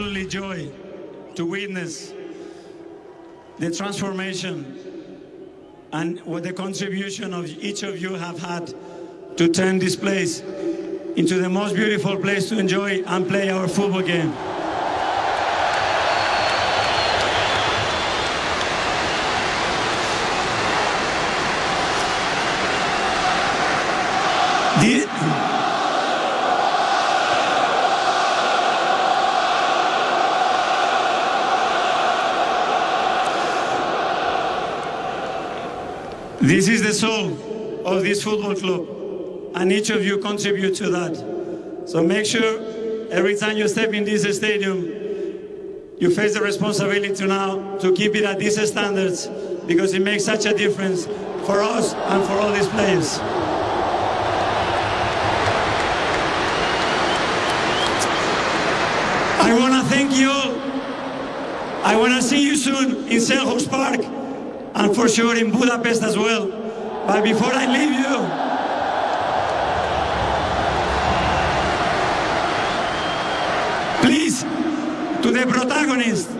Absolutely joy to witness the transformation and what the contribution of each of you have had to turn this place into the most beautiful place to enjoy and play our football game. This is the soul of this football club, and each of you contribute to that. So make sure every time you step in this stadium, you face the responsibility now to keep it at these standards, because it makes such a difference for us and for all these players. I want to thank you all. I want to see you soon in Selhurst Park, and for sure in Budapest as well. But before I leave you, please, to the protagonists,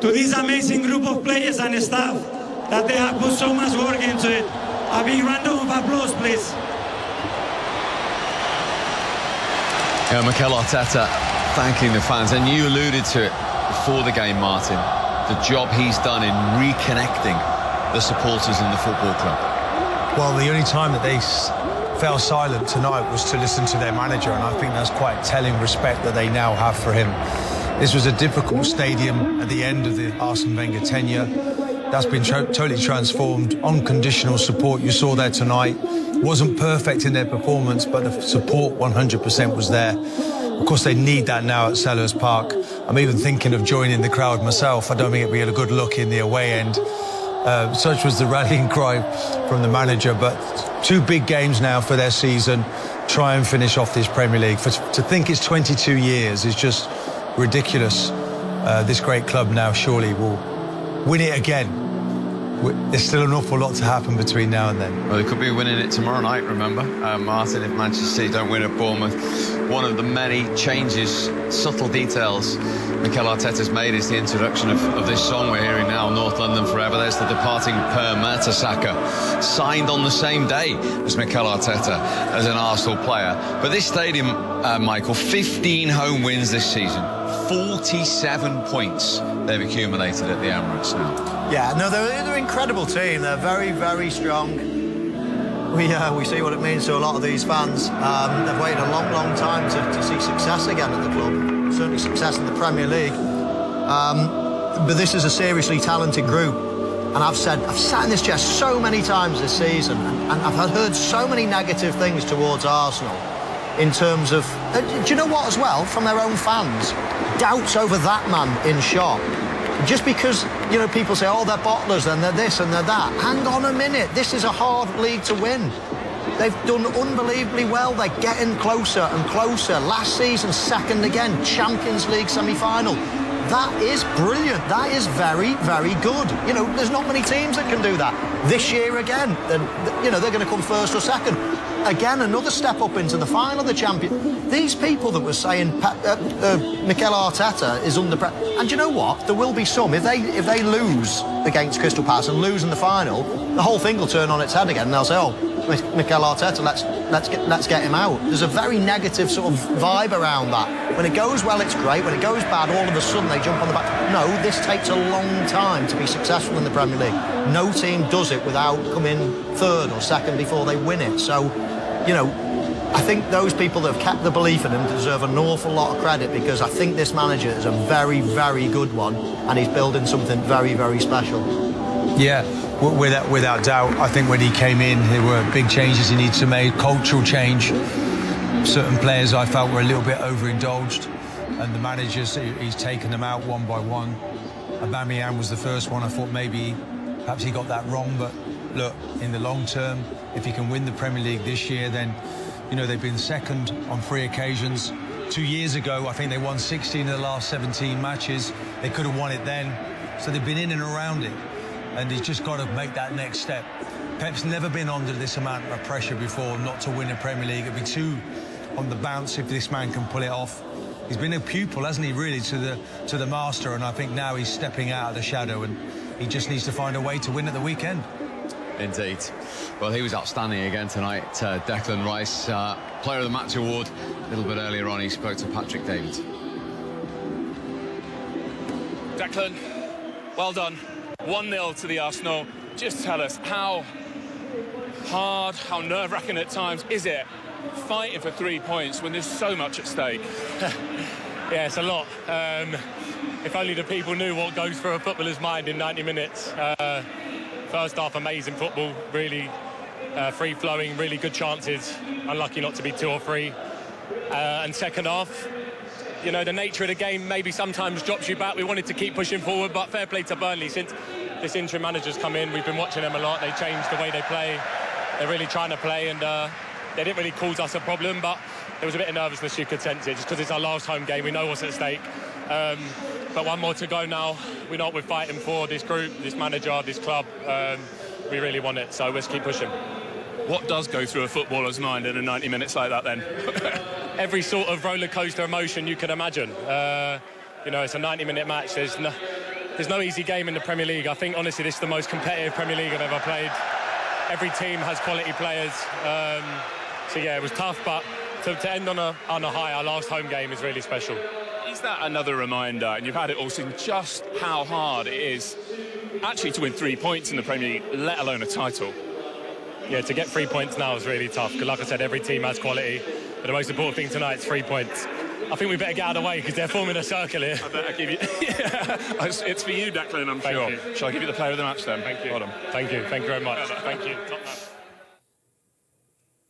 to this amazing group of players and staff that they have put so much work into it, a big round of applause, please. Yeah, Mikel Arteta thanking the fans, and you alluded to it before the game, Martin, the job he's done in reconnecting the supporters in the football club. Well, the only time that they fell silent tonight was to listen to their manager, and I think that's quite telling respect that they now have for him. This was a difficult stadium at the end of the Arsene Wenger tenure. That's been totally transformed. Unconditional support you saw there tonight. Wasn't perfect in their performance, but the support 100% was there. Of course, they need that now at Selhurst Park. I'm even thinking of joining the crowd myself. I don't think it'd be a good look in the away end. Such was the rallying cry from the manager. But 2 big games now for their season. Try and finish off this Premier League. To think it's 22 years is just ridiculous. This great club now surely will win it again. There's still an awful lot to happen between now and then. Well, they could be winning it tomorrow night, remember? Martin, if Manchester City don't win at Bournemouth. One of the many changes, subtle details Mikel Arteta's made is the introduction of this song we're hearing now, North London Forever. There's the departing Per Mertesacker, signed on the same day as Mikel Arteta as an Arsenal player. But this stadium, Michael, 15 home wins this season. 47 points they've accumulated at the Emirates now. Yeah, no, they're an incredible team. They're very, very strong. We see what it means to a lot of these fans. They've waited a long, long time to see success again at the club. Certainly success in the Premier League. But this is a seriously talented group. And I've sat in this chair so many times this season, and I've heard so many negative things towards Arsenal in terms of, do you know what as well, from their own fans? Doubts over that man in shop. Just because, you know, people say, oh, they're bottlers and they're this and they're that. Hang on a minute, this is a hard league to win. They've done unbelievably well. They're getting closer and closer. Last season, second again, Champions League semi-final. That is brilliant. That is very, very good. You know, there's not many teams that can do that. This year again, then, you know, they're going to come first or second. Again, another step up into the final of the champion. These people that were saying Mikel Arteta is under pressure, and you know what? There will be some. If they lose against Crystal Palace and lose in the final, the whole thing will turn on its head again, and they'll say, "Oh, Mikel Arteta, let's get him out." There's a very negative sort of vibe around that. When it goes well, it's great. When it goes bad, all of a sudden they jump on the back. No, this takes a long time to be successful in the Premier League. No team does it without coming third or second before they win it. So, you know, I think those people that have kept the belief in him deserve an awful lot of credit, because I think this manager is a very, very good one, and he's building something very, very special. Yeah, without doubt. I think when he came in, there were big changes he needed to make, cultural change. Certain players I felt were a little bit overindulged, and the managers, he's taken them out one by one. Aubameyang was the first one. I thought perhaps he got that wrong, but look, in the long term, if he can win the Premier League this year, then, you know, they've been second on 3 occasions. 2 years ago, I think they won 16 of the last 17 matches. They could have won it then. So they've been in and around it, and he's just got to make that next step. Pep's never been under this amount of pressure before not to win a Premier League. It'd be too on the bounce if this man can pull it off. He's been a pupil, hasn't he, really, to the master, and I think now he's stepping out of the shadow, and he just needs to find a way to win at the weekend. Indeed. Well, he was outstanding again tonight. Declan Rice, Player of the Match award. A little bit earlier on, he spoke to Patrick David. Declan, well done. 1-0 to the Arsenal. Just tell us how hard, how nerve-wracking at times is it fighting for 3 points when there's so much at stake? Yeah, it's a lot. If only the people knew what goes through a footballer's mind in 90 minutes. First half, amazing football, really free-flowing, really good chances. Unlucky not to be 2 or 3. And second half, you know, the nature of the game maybe sometimes drops you back. We wanted to keep pushing forward, but fair play to Burnley. Since this interim manager's come in, we've been watching them a lot. They changed the way they play. They're really trying to play, and they didn't really cause us a problem, but there was a bit of nervousness, you could sense it, just because it's our last home game. We know what's at stake. But one more to go now. We know what we're fighting for, this group, this manager, this club. We really want it, so let's keep pushing. What does go through a footballer's mind in a 90 minutes like that then? Every sort of roller coaster emotion you can imagine. You know, it's a 90-minute match. There's no easy game in the Premier League. I think, honestly, this is the most competitive Premier League I've ever played. Every team has quality players. So, yeah, it was tough, but to end on a high, our last home game is really special. Is that another reminder, and you've had it all seen, just how hard it is actually to win 3 points in the Premier League, let alone a title? Yeah, to get 3 points now is really tough, because like I said, every team has quality, but the most important thing tonight is 3 points. I think we better get out of the way, because they're forming a circle here. I better give you... It's for you, Declan, I'm sure. Thank you. Shall I give you the player of the match then? Thank you. Hold on. Thank you very much. Thank you. Top man.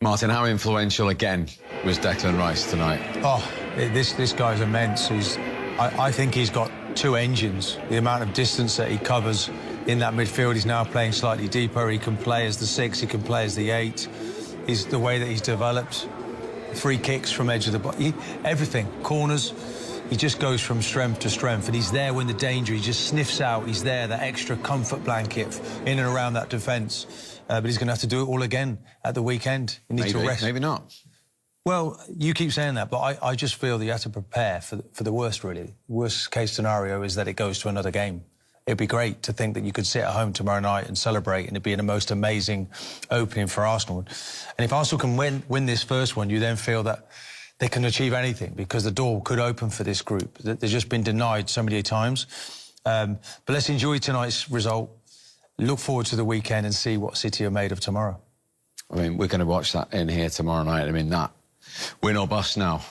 Martin, how influential again was Declan Rice tonight? Oh, this guy's immense. I think he's got 2 engines. The amount of distance that he covers in that midfield, he's now playing slightly deeper. He can play as the 6, he can play as the 8. He's the way that he's developed. Free kicks from edge of the box, everything, corners. He just goes from strength to strength, and he's there when the danger, he just sniffs out. He's there, that extra comfort blanket in and around that defence. But he's going to have to do it all again at the weekend. He needs to rest. Maybe not. Well, you keep saying that, but I just feel that you have to prepare for the worst, really. Worst case scenario is that it goes to another game. It'd be great to think that you could sit at home tomorrow night and celebrate, and it'd be the most amazing opening for Arsenal. And if Arsenal can win this first one, you then feel that they can achieve anything, because the door could open for this group. They've just been denied so many times. But let's enjoy tonight's result, look forward to the weekend and see what City are made of tomorrow. I mean, we're going to watch that in here tomorrow night. I mean, that win or bust now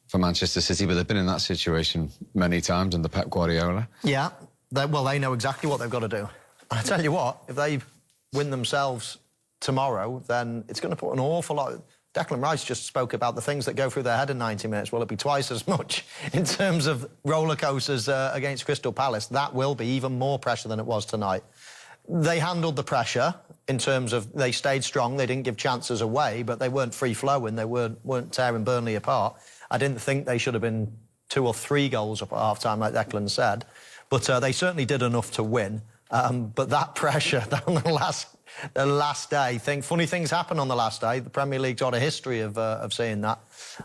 for Manchester City, but they've been in that situation many times under Pep Guardiola. Yeah, they know exactly what they've got to do. I tell you what, if they win themselves tomorrow, then it's going to put an awful lot... Declan Rice just spoke about the things that go through their head in 90 minutes. Will it be twice as much in terms of roller coasters against Crystal Palace? That will be even more pressure than it was tonight. They handled the pressure in terms of they stayed strong. They didn't give chances away, but they weren't free-flowing. They weren't tearing Burnley apart. I didn't think they should have been 2 or 3 goals up at half-time, like Declan said. But they certainly did enough to win. But that pressure on the last day, funny things happen on the last day. The Premier League's got a history of seeing that.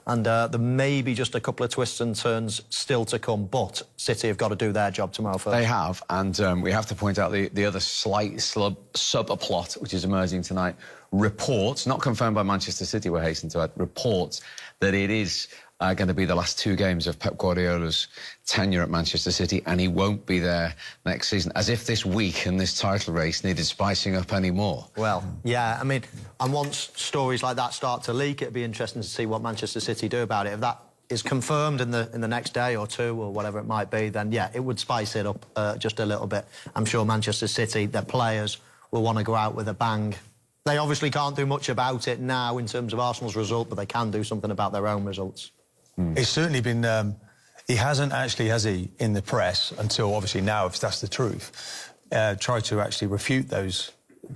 And there may be just a couple of twists and turns still to come. But City have got to do their job tomorrow first. They have, and we have to point out the other slight subplot which is emerging tonight. Reports, not confirmed by Manchester City, we're hastening to add, reports that it is going to be the last 2 games of Pep Guardiola's tenure at Manchester City, and he won't be there next season, as if this week and this title race needed spicing up any more. Well, yeah, I mean, and once stories like that start to leak, it'd be interesting to see what Manchester City do about it. If that is confirmed in the next day or 2 or whatever it might be, then, yeah, it would spice it up just a little bit. I'm sure Manchester City, their players, will want to go out with a bang. They obviously can't do much about it now in terms of Arsenal's result, but they can do something about their own results. It's certainly been... he hasn't actually, has he, in the press, until obviously now, if that's the truth, tried to actually refute those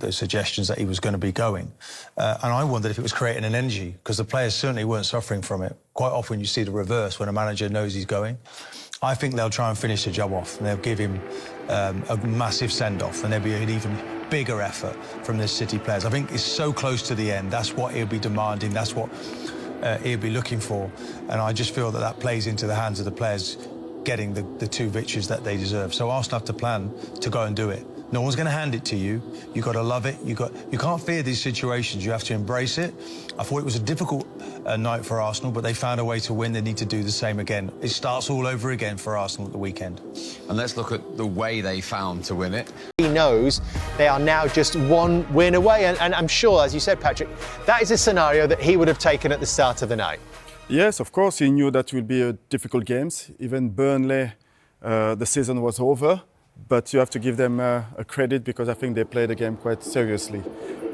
suggestions that he was going to be going. And I wondered if it was creating an energy, because the players certainly weren't suffering from it. Quite often you see the reverse when a manager knows he's going. I think they'll try and finish the job off, and they'll give him a massive send-off, and there'll be an even bigger effort from the City players. I think it's so close to the end. That's what he'll be demanding. That's what he'll be looking for. And I just feel that that plays into the hands of the players getting the 2 victories that they deserve. So Arsenal have to plan to go and do it. No one's going to hand it to you. You've got to love it. You can't fear these situations. You have to embrace it. I thought it was a difficult night for Arsenal, but they found a way to win. They need to do the same again. It starts all over again for Arsenal at the weekend. And let's look at the way they found to win it. He knows they are now just 1 win away. And I'm sure, as you said, Patrick, that is a scenario that he would have taken at the start of the night. Yes, of course, he knew that will be a difficult games. Even Burnley, the season was over. But you have to give them a credit because I think they played the game quite seriously.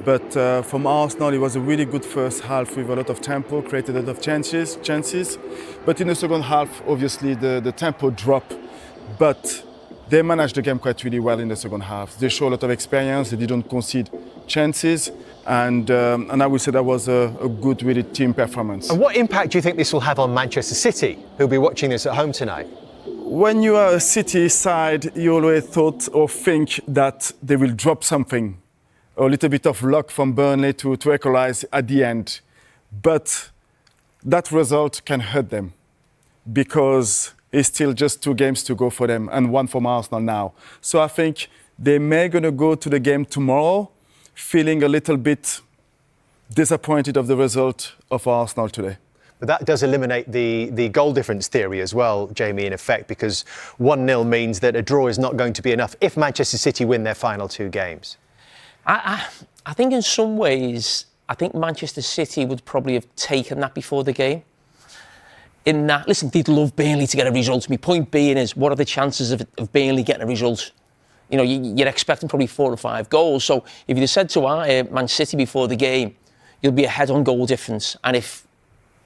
But from Arsenal, it was a really good first half with a lot of tempo, created a lot of chances. But in the second half, obviously, the tempo dropped. But they managed the game quite really well in the second half. They show a lot of experience. They didn't concede chances. And I would say that was a good, really team performance. And what impact do you think this will have on Manchester City, who'll be watching this at home tonight? When you are a City side, you always thought or think that they will drop something, a little bit of luck from Burnley to equalize at the end. But that result can hurt them because it's still just 2 games to go for them and 1 from Arsenal now. So I think they may going to go to the game tomorrow feeling a little bit disappointed of the result of Arsenal today. But that does eliminate the goal difference theory as well, Jamie, in effect, because 1-0 means that a draw is not going to be enough if Manchester City win their final 2 games. I think in some ways, I think Manchester City would probably have taken that before the game. In that, listen, they'd love Burnley to get a result. My point being is, what are the chances of Burnley getting a result? You know, you're expecting probably 4 or 5 goals. So if you'd said to Man City before the game, you'll be ahead on goal difference. And if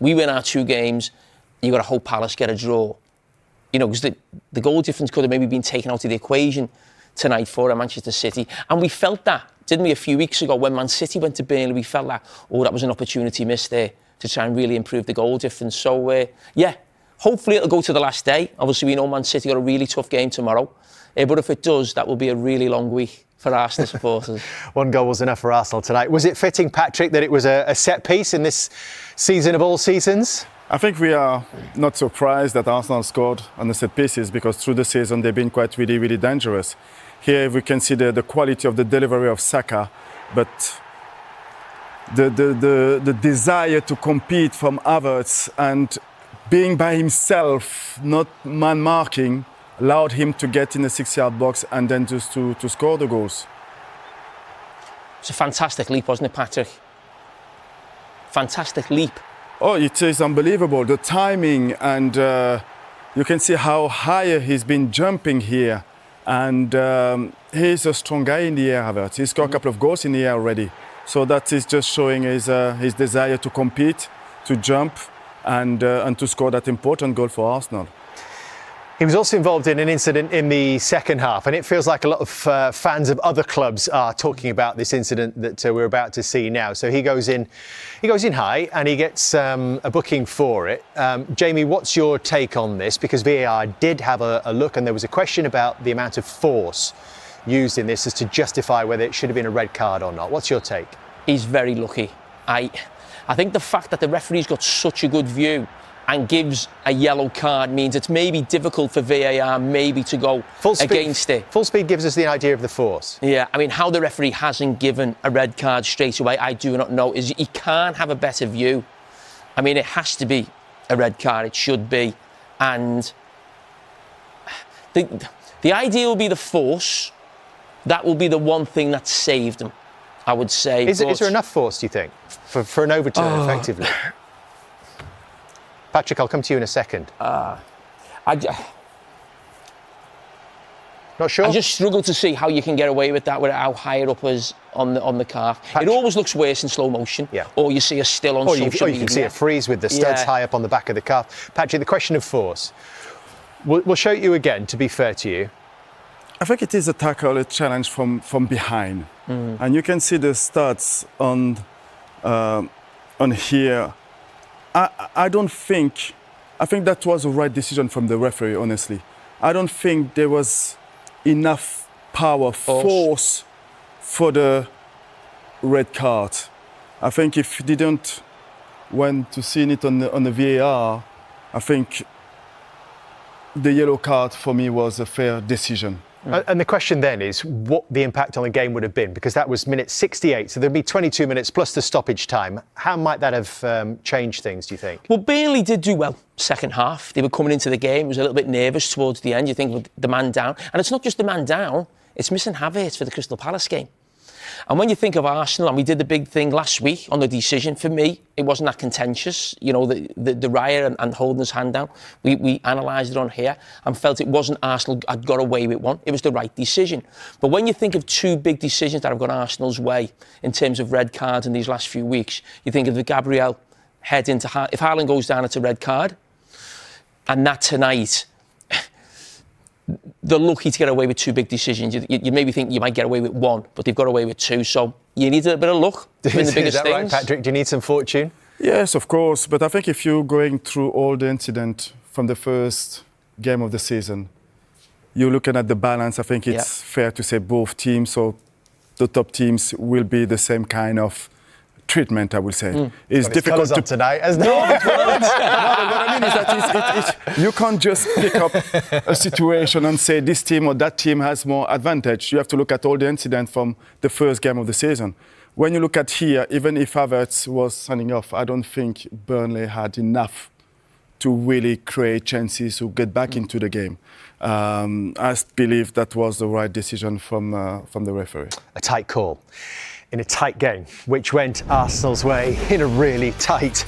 we win our 2 games, you've got to hope Palace get a draw. You know, because the goal difference could have maybe been taken out of the equation tonight for Manchester City. And we felt that, didn't we, a few weeks ago when Man City went to Burnley, we felt that, that was an opportunity missed there to try and really improve the goal difference. So, yeah, hopefully it'll go to the last day. Obviously, we know Man City got a really tough game tomorrow. But if it does, that will be a really long week for Arsenal supporters. 1 goal was enough for Arsenal tonight. Was it fitting, Patrick, that it was a set piece in this season of all seasons? I think we are not surprised that Arsenal scored on the set pieces because through the season they've been quite really, really dangerous. Here we consider the quality of the delivery of Saka, but the desire to compete from Havertz and being by himself, not man-marking, allowed him to get in the 6-yard box and then just to score the goals. It's a fantastic leap, wasn't it, Patrick? Fantastic leap. Oh, it is unbelievable. The timing and you can see how higher he's been jumping here. And he's a strong guy in the air, Havertz. He scored a couple of goals in the air already. So that is just showing his desire to compete, to jump and to score that important goal for Arsenal. He was also involved in an incident in the second half, and it feels like a lot of fans of other clubs are talking about this incident that we're about to see now. So he goes in high, and he gets a booking for it. Jamie, what's your take on this? Because VAR did have a look, and there was a question about the amount of force used in this as to justify whether it should have been a red card or not. What's your take? He's very lucky. I think the fact that the referee's got such a good view and gives a yellow card means it's maybe difficult for VAR maybe to go against it. Full speed gives us the idea of the force. Yeah, I mean, how the referee hasn't given a red card straight away, I do not know. He can't have a better view. I mean, it has to be a red card. It should be. And the idea will be the force. That will be the one thing that saved him, I would say. Is there enough force, do you think, for an overturn effectively? Patrick, I'll come to you in a second. Not sure? I just struggle to see how you can get away with that, with how high it up is on the calf. Patrick, it always looks worse in slow motion. Yeah. Or you see a still on social media. Or you can see a freeze with the studs high up on the back of the calf. Patrick, the question of force. We'll show it you again, to be fair to you. I think it is a tackle, a challenge from behind. And you can see the studs on here. I think that was the right decision from the referee, honestly. I don't think there was enough force for the red card. I think if he didn't when to seeing it on the VAR, I think the yellow card for me was a fair decision. And the question then is what the impact on the game would have been, because that was minute 68, so there'd be 22 minutes plus the stoppage time. How might that have changed things, do you think? Well, Burnley did do well second half. They were coming into the game, it was a little bit nervous towards the end. You think with the man down, and it's not just the man down, it's missing Havertz for the Crystal Palace game. And when you think of Arsenal, and we did the big thing last week on the decision, for me, it wasn't that contentious. You know, the riot and holding his hand down. We analysed it on here and felt it wasn't Arsenal had got away with one. It was the right decision. But when you think of two big decisions that have gone Arsenal's way in terms of red cards in these last few weeks, you think of the Gabriel head into if Haaland goes down, it's a red card. And that tonight, they're lucky to get away with two big decisions. You maybe think you might get away with one, but they've got away with two. So you need a bit of luck in the biggest Is that things. right, Patrick? Do you need some fortune? Yes, of course. But I think if you're going through all the incident from the first game of the season, you're looking at the balance. I think it's fair to say both teams, so the top teams will be the same kind of treatment, I will say. It's difficult to tonight, hasn't it? No, but what I mean is that you can't just pick up a situation and say this team or that team has more advantage. You have to look at all the incidents from the first game of the season. When you look at here, even if Havertz was signing off, I don't think Burnley had enough to really create chances to get back into the game. I believe that was the right decision from the referee. A tight call in a tight game, which went Arsenal's way in a really tight